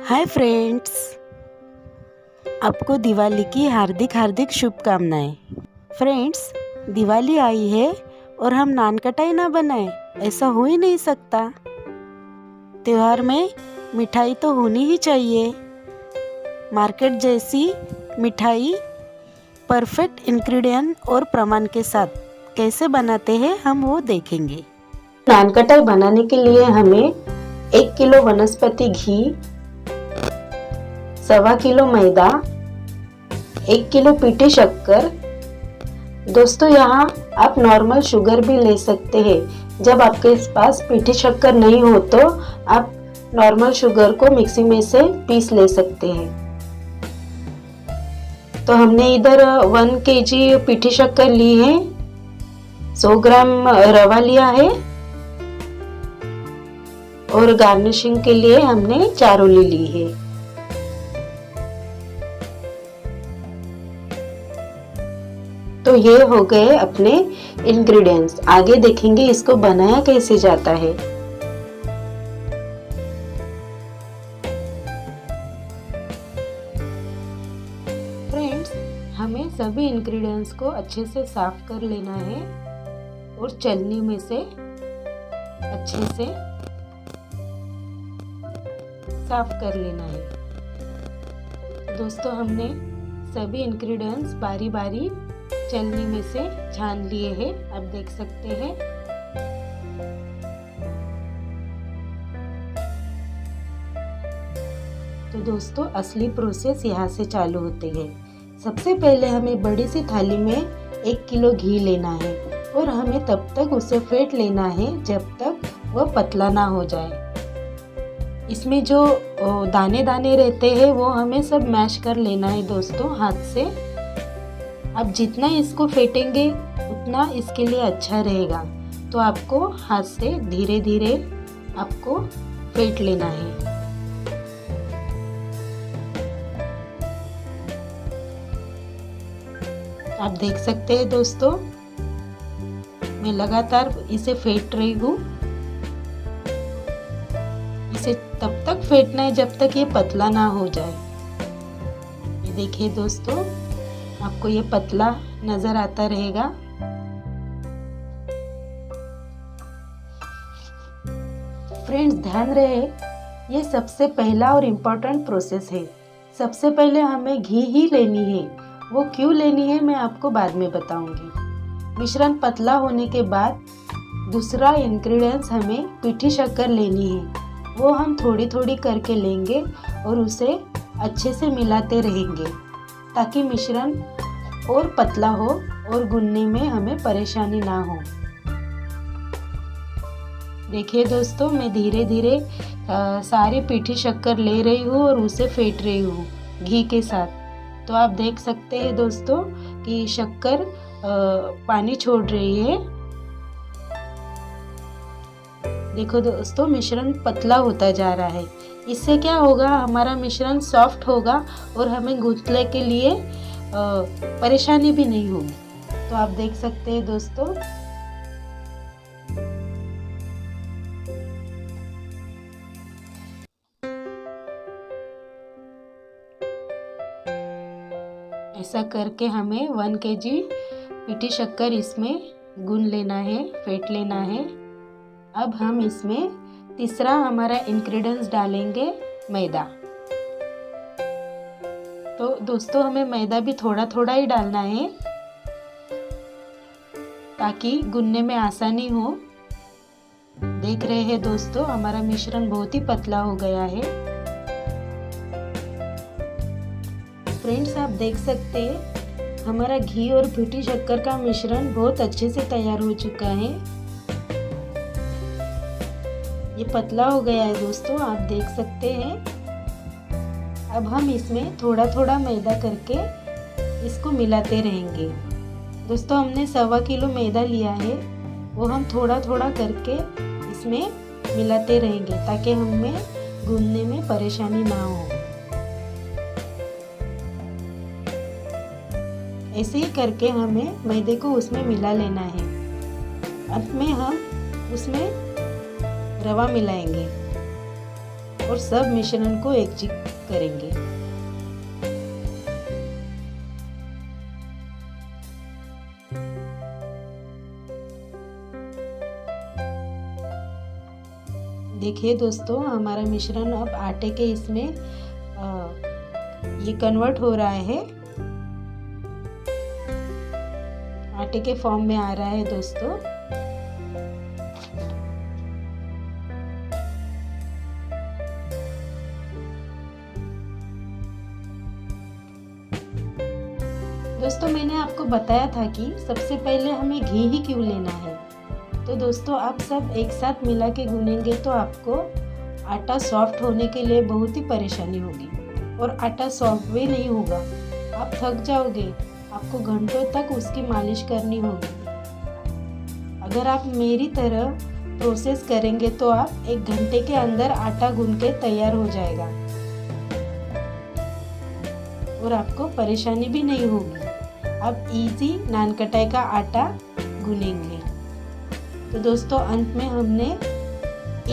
Hi friends, आपको दिवाली की हार्दिक हार्दिक शुभकामनाएं। फ्रेंड्स, दिवाली आई है और हम नान कटाई ना बनाएं, ऐसा हो ही नहीं सकता। त्योहार में मिठाई तो होनी ही चाहिए। मार्केट जैसी मिठाई परफेक्ट इंग्रेडिएंट और प्रमाण के साथ कैसे बनाते हैं हम वो देखेंगे। नान कटाई बनाने के लिए हमें 1 किलो वनस्पति घी, 1.25 किलो मैदा, 1 किलो पीठी शक्कर। दोस्तों, यहाँ आप नॉर्मल शुगर भी ले सकते हैं। जब आपके पास पीठी शक्कर नहीं हो तो आप नॉर्मल शुगर को मिक्सी में से पीस ले सकते हैं। तो हमने इधर 1 kg पीठी शक्कर ली है, 100 ग्राम रवा लिया है और गार्निशिंग के लिए हमने चारोली ली है। तो ये हो गए अपने इंग्रेडिएंट्स। आगे देखेंगे इसको बनाया कैसे जाता है। फ्रेंड्स, हमें सभी इंग्रेडिएंट्स को अच्छे से साफ कर लेना है और छलनी में से अच्छे से साफ कर लेना है। दोस्तों, हमने सभी इंग्रेडिएंट्स बारी बारी छलनी में से छान लिए हैं, आप देख सकते हैं। तो दोस्तों, असली प्रोसेस यहाँ से चालू होती है। सबसे पहले हमें बड़ी सी थाली में 1 किलो घी लेना है और हमें तब तक उसे फेंट लेना है जब तक वह पतला ना हो जाए। इसमें जो दाने दाने रहते हैं वो हमें सब मैश कर लेना है दोस्तों, हाथ से। आप जितना इसको फेंटेंगे उतना इसके लिए अच्छा रहेगा। तो आपको हाथ से धीरे धीरे आपको फेंट लेना है। आप देख सकते हैं दोस्तों, मैं लगातार इसे फेंट रही हूँ। इसे तब तक फेंटना है जब तक ये पतला ना हो जाए। ये देखिए दोस्तों, आपको ये पतला नजर आता रहेगा। फ्रेंड्स, ध्यान रहे, ये सबसे पहला और इम्पोर्टेंट प्रोसेस है। सबसे पहले हमें घी ही लेनी है। वो क्यों लेनी है मैं आपको बाद में बताऊंगी। मिश्रण पतला होने के बाद दूसरा इंग्रेडिएंट्स हमें पीठी शक्कर लेनी है। वो हम थोड़ी थोड़ी करके लेंगे और उसे अच्छे से मिलाते रहेंगे ताकि मिश्रण और पतला हो और गूंथने में हमें परेशानी ना हो। देखिए दोस्तों, मैं धीरे धीरे सारी पीठी शक्कर ले रही हूँ और उसे फेंट रही हूँ घी के साथ। तो आप देख सकते हैं दोस्तों कि शक्कर पानी छोड़ रही है। देखो दोस्तों, मिश्रण पतला होता जा रहा है। इससे क्या होगा, हमारा मिश्रण सॉफ्ट होगा और हमें गूंथने के लिए परेशानी भी नहीं होगी। तो आप देख सकते हैं दोस्तों, ऐसा करके हमें 1 kg पीठी शक्कर इसमें गूंथ लेना है, फेंट लेना है। अब हम इसमें तीसरा हमारा इंग्रेडिएंट्स डालेंगे, मैदा। तो दोस्तों, हमें मैदा भी थोड़ा थोड़ा ही डालना है ताकि गूंथने में आसानी हो। देख रहे हैं दोस्तों, हमारा मिश्रण बहुत ही पतला हो गया है। फ्रेंड्स, आप देख सकते हैं हमारा घी और पीठी शक्कर का मिश्रण बहुत अच्छे से तैयार हो चुका है। ये पतला हो गया है दोस्तों, आप देख सकते हैं। अब हम इसमें थोड़ा थोड़ा मैदा करके इसको मिलाते रहेंगे। दोस्तों, हमने 1.25 किलो मैदा लिया है, वो हम थोड़ा थोड़ा करके इसमें मिलाते रहेंगे ताकि हमें गूंथने में परेशानी ना हो। ऐसे ही करके हमें मैदे को उसमें मिला लेना है। अब में हम उसमें रवा मिलाएंगे। और सब मिश्रण को एकजीव करेंगे। देखिए दोस्तों, हमारा मिश्रण अब आटे के इसमें ये कन्वर्ट हो रहा है, आटे के फॉर्म में आ रहा है दोस्तों। दोस्तों मैंने आपको बताया था कि सबसे पहले हमें घी ही क्यों लेना है। तो दोस्तों आप सब एक साथ मिला के गूनेंगे तो आपको आटा सॉफ्ट होने के लिए बहुत ही परेशानी होगी और आटा सॉफ्ट भी नहीं होगा, आप थक जाओगे, आपको घंटों तक उसकी मालिश करनी होगी। अगर आप मेरी तरह प्रोसेस करेंगे तो आप 1 घंटे के अंदर आटा गून के तैयार हो जाएगा और आपको परेशानी भी नहीं होगी। आप इजी नान कटाई का आटा गूनेंगे। तो दोस्तों अंत में हमने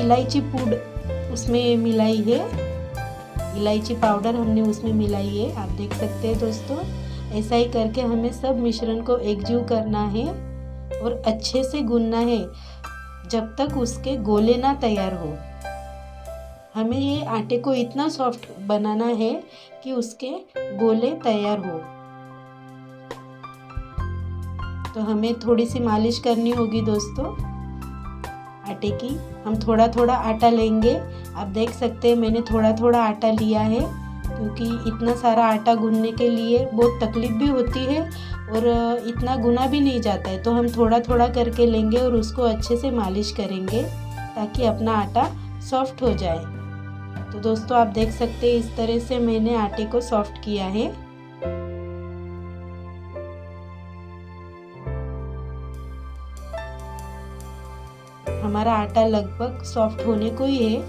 इलायची पाउडर उसमें मिलाई है, इलायची पाउडर हमने उसमें मिलाई है, आप देख सकते हैं दोस्तों। ऐसा ही करके हमें सब मिश्रण को एकजीव करना है और अच्छे से गूंथना है जब तक उसके गोले ना तैयार हो। हमें ये आटे को इतना सॉफ्ट बनाना है कि उसके गोले तैयार हो। तो हमें थोड़ी सी मालिश करनी होगी दोस्तों आटे की। हम थोड़ा थोड़ा आटा लेंगे, आप देख सकते हैं मैंने थोड़ा थोड़ा आटा लिया है क्योंकि इतना सारा आटा गूंथने के लिए बहुत तकलीफ भी होती है और इतना गुना भी नहीं जाता है। तो हम थोड़ा थोड़ा करके लेंगे और उसको अच्छे से मालिश करेंगे ताकि अपना आटा सॉफ्ट हो जाए। तो दोस्तों आप देख सकते हैं इस तरह से मैंने आटे को सॉफ्ट किया है। हमारा आटा लगभग सॉफ्ट होने को ही है।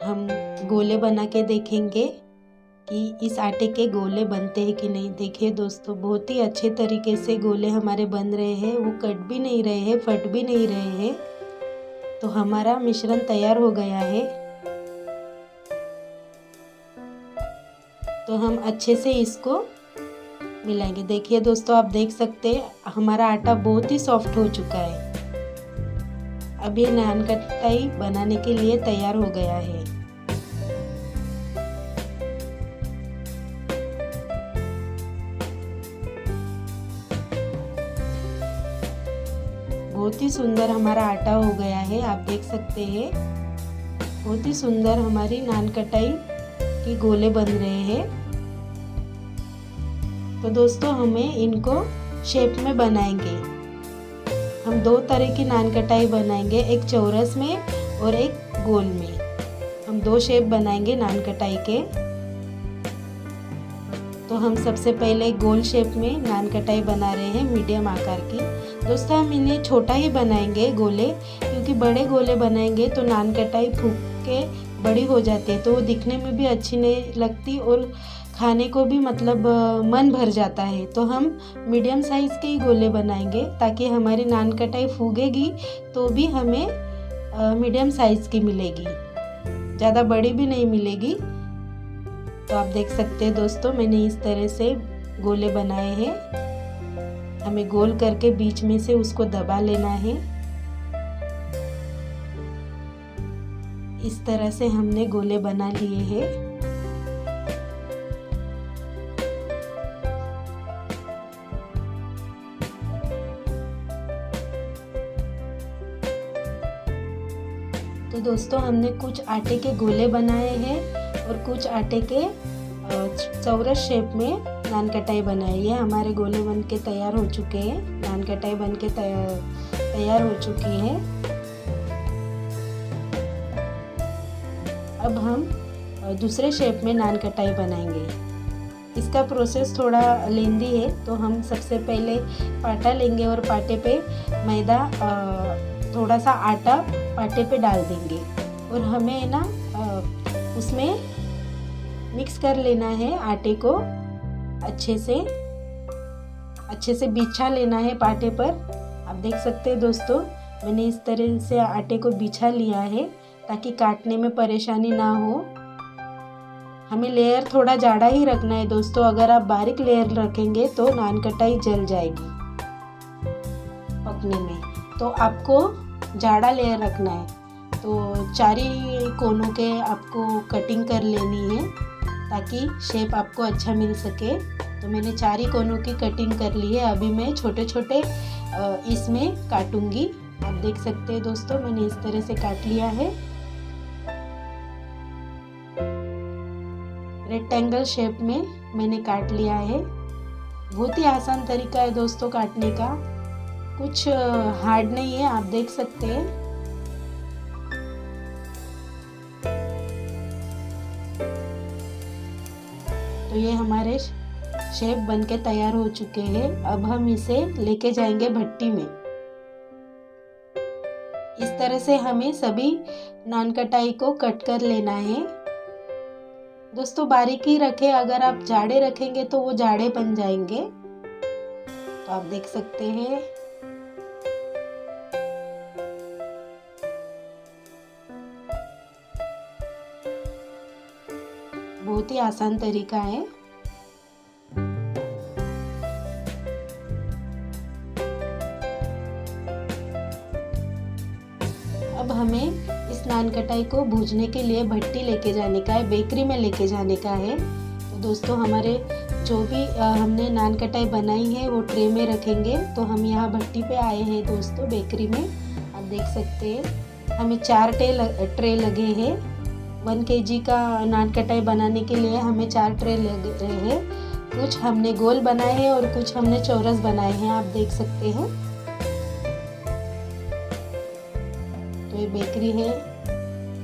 हम गोले बना के देखेंगे कि इस आटे के गोले बनते हैं कि नहीं। देखिए दोस्तों बहुत ही अच्छे तरीके से गोले हमारे बन रहे हैं, वो कट भी नहीं रहे हैं, फट भी नहीं रहे हैं। तो हमारा मिश्रण तैयार हो गया है। तो हम अच्छे से इसको मिलाएंगे। देखिए दोस्तों आप देख सकते हैं हमारा आटा बहुत ही सॉफ्ट हो चुका है। अब ये नान कटाई बनाने के लिए तैयार हो गया है। बहुत ही सुंदर हमारा आटा हो गया है, आप देख सकते हैं बहुत ही सुंदर हमारी नान कटाई की गोले बन रहे हैं। तो दोस्तों हमें इनको शेप में बनाएंगे। हम 2 तरह की नान कटाई बनाएंगे, एक चौरस में और एक गोल में। हम 2 शेप बनाएंगे नान कटाई के। तो हम सबसे पहले गोल शेप में नान कटाई बना रहे हैं मीडियम आकार की। दोस्तों हम इन्हें छोटा ही बनाएंगे गोले, क्योंकि बड़े गोले बनाएंगे तो नान कटाई फूक के बड़ी हो जाती है तो वो दिखने में भी अच्छी नहीं लगती और खाने को भी मतलब मन भर जाता है। तो हम मीडियम साइज़ के ही गोले बनाएंगे ताकि हमारी नान कटाई फूगेगी तो भी हमें मीडियम साइज़ की मिलेगी, ज़्यादा बड़ी भी नहीं मिलेगी। तो आप देख सकते हैं दोस्तों मैंने इस तरह से गोले बनाए हैं। हमें गोल करके बीच में से उसको दबा लेना है। इस तरह से हमने गोले बना लिए हैं। तो दोस्तों हमने कुछ आटे के गोले बनाए हैं और कुछ आटे के चौरस शेप में नान कटाई बनाई है। हमारे गोले बन के तैयार हो चुके हैं, नान कटाई बन के तैयार हो चुकी है। अब हम दूसरे शेप में नान कटाई बनाएंगे। इसका प्रोसेस थोड़ा लेंदी है। तो हम सबसे पहले पाटा लेंगे और पाटे पे मैदा थोड़ा सा आटा आटे पे डाल देंगे और हमें ना उसमें मिक्स कर लेना है आटे को, अच्छे से बिछा लेना है आटे पर। आप देख सकते हैं दोस्तों, मैंने इस तरह से आटे को बिछा लिया है ताकि काटने में परेशानी ना हो। हमें लेयर थोड़ा ज़्यादा ही रखना है दोस्तों, अगर आप बारीक लेयर रखेंगे तो नान कटाई जल जाएगी पकने में, तो आपको ज़्यादा लेयर रखना है। तो चारी कोनों के आपको कटिंग कर लेनी है ताकि शेप आपको अच्छा मिल सके। तो मैंने चारी कोनों की कटिंग कर ली है। अभी मैं छोटे छोटे इसमें काटूंगी। आप देख सकते हैं दोस्तों, मैंने इस तरह से काट लिया है। रेक्टेंगल शेप में मैंने काट लिया है। बहुत ही आसान तरीका है दोस्तों काटने का, कुछ हार्ड नहीं है, आप देख सकते हैं। तो ये हमारे शेप बनके तैयार हो चुके हैं। अब हम इसे लेके जाएंगे भट्टी में। इस तरह से हमें सभी नान कटाई को कट कर लेना है दोस्तों। बारीकी रखें, अगर आप जाड़े रखेंगे तो वो जाड़े बन जाएंगे। तो आप देख सकते हैं। बहुत ही आसान तरीका है। अब हमें इस नान कटाई को भूनने के लिए भट्टी लेके जाने का है, बेकरी में लेके जाने का है। तो दोस्तों हमारे जो भी हमने नान कटाई बनाई है वो ट्रे में रखेंगे। तो हम यहाँ भट्टी पे आए हैं दोस्तों, बेकरी में। आप देख सकते हैं हमें 4 ट्रे लगे हैं। 1 kg का नान कटाई बनाने के लिए हमें 4 ट्रे लग रहे हैं। कुछ हमने गोल बनाए हैं और कुछ हमने चौरस बनाए हैं, आप देख सकते हैं। तो ये बेकरी है।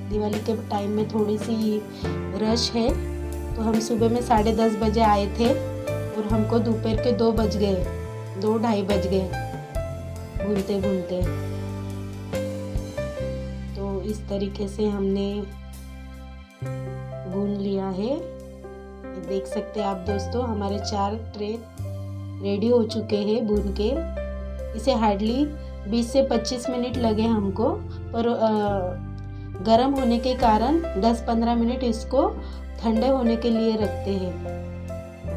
दिवाली के टाइम में थोड़ी सी रश है। तो हम सुबह में 10:30 बजे आए थे और हमको दोपहर के 2 बज गए, 2-2:30 बज गए भूनते भूनते। तो इस तरीके से हमने भून लिया है। देख सकते हैं आप दोस्तों, हमारे 4 ट्रे रेडी हो चुके हैं भून के। इसे हार्डली 20 से 25 मिनट लगे हमको, पर गर्म होने के कारण 10-15 मिनट इसको ठंडे होने के लिए रखते हैं।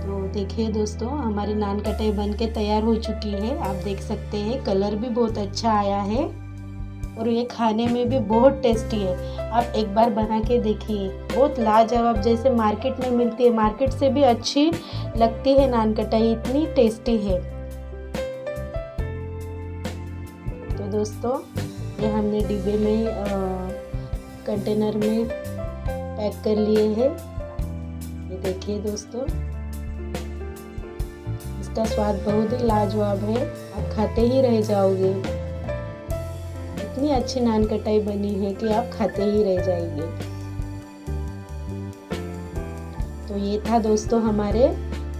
तो देखिए दोस्तों, हमारी नान कटाई बन के तैयार हो चुकी है। आप देख सकते हैं कलर भी बहुत अच्छा आया है और ये खाने में भी बहुत टेस्टी है। आप एक बार बना के देखिए, बहुत लाजवाब, जैसे मार्केट में मिलती है, मार्केट से भी अच्छी लगती है नान कटाई, इतनी टेस्टी है। तो दोस्तों ये हमने डिब्बे में कंटेनर में पैक कर लिए हैं। ये देखिए दोस्तों, इसका स्वाद बहुत ही लाजवाब है, आप खाते ही रह जाओगे। इतनी अच्छी नान कटाई बनी है कि आप खाते ही रह जाएंगे। तो ये था दोस्तों हमारे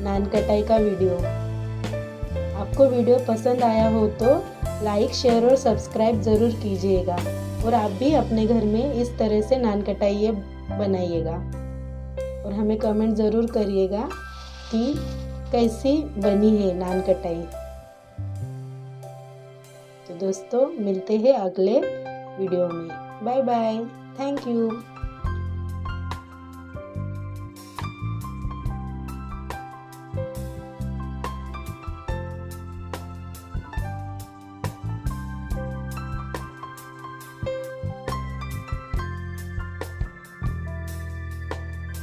नान कटाई का वीडियो। आपको वीडियो पसंद आया हो तो लाइक, शेयर और सब्सक्राइब ज़रूर कीजिएगा और आप भी अपने घर में इस तरह से नान कटाई बनाइएगा और हमें कमेंट ज़रूर करिएगा कि कैसी बनी है नान कटाई। तो दोस्तों मिलते हैं अगले वीडियो में। Bye bye, thank you.